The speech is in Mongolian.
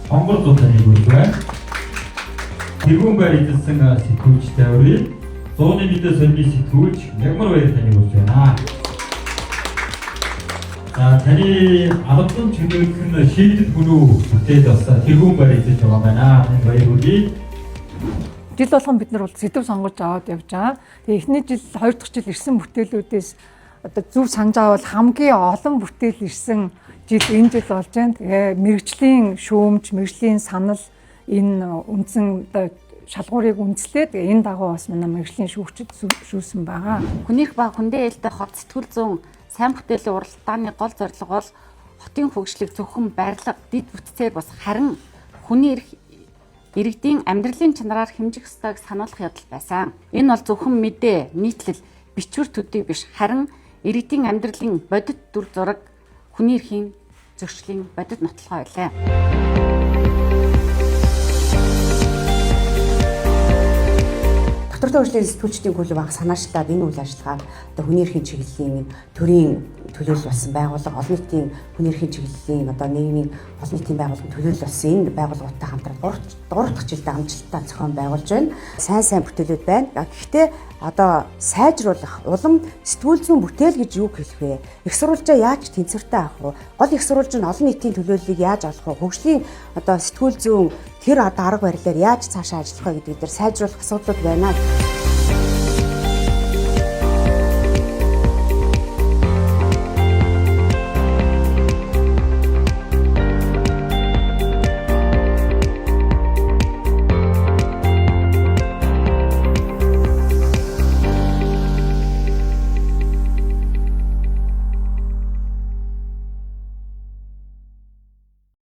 Хонгор зузааны бүр байна. Тэргүүн байр эзэлсэн сэтгүүлчтэй өрөө. Зууны мэдээ сонины сэтгүүлч Нягмар баяр таныг урьж байна. За таны албан чөлөөлөх шийдэл хүнүү бүтээл бас тэргүүн байр эзэлж байгаа байна. Энэ баяр үргэлж жил болгон бид нар бол сэдв сонгож аваад явж байгаа. Тэгээ эхний жил 2 дахь жил ирсэн бүтээлүүдээс одоо зөв санаж авал хамгийн олон бүтээл ирсэн жил энэ жил болж байна. Тэгээ мэрэгжлийн шүүмж, мэрэгжлийн санал энэ үндсэн шалгуурыг үндэслээд энэ дагуу бас манай мэрэгжлийн шүүгчид шүүсэн байгаа. Хүнийх ба хүндээ ээлтэй хот сэтгүүл зүүн сайн бүтээлийн уралдааны гол зорилго бол хотын хөгжлийг зөвхөн барилга, дэд бүтцээр бас харин хүний эрх иргэдийн амьдралын чанараар хэмжих ёстойг сануулах явдал байсан. Энэ бол зөвхөн мэдээ, нийтлэл, бичвэр төдий биш, харин иргэдийн амьдралын бодит дүр зураг, хүний эрхийн зөрчлийн бодит нотолгоо байлаа. Доктортой хөгжлийн сэтгүүлчдийн клуб анх санаачлаад энэ үйл ажиллагааг одоо хүний эрхийн чиглэлийн төрийн төлөөлөл болсон байгууллага, олон нийтийн хүний эрхийн чиглэлийн одоо нийгмийн олон нийтийн байгууллагын төлөөлөл болсон энэ байгууллагуудтай хамтран 3 дахь жилдээ амжилттай зохион байгуулж байна. Сайн бүтээлүүд байна. Гэхдээ одоо сайжруулах, улам сэтгүүл зүйн бүтээл гэж юу хэлэх вэ? Их сурвалжаа яаж тэнцвэртэй авах вэ? Гол их сурвалж нь олон нийтийн төлөөллийг яаж олох вэ? Хөгжлийн одоо сэтгүүл зүйн тэр одоо арга барилаар яаж цаашаа ажиллах вэ гэдэг дээр сайжруулах асуудлууд байна.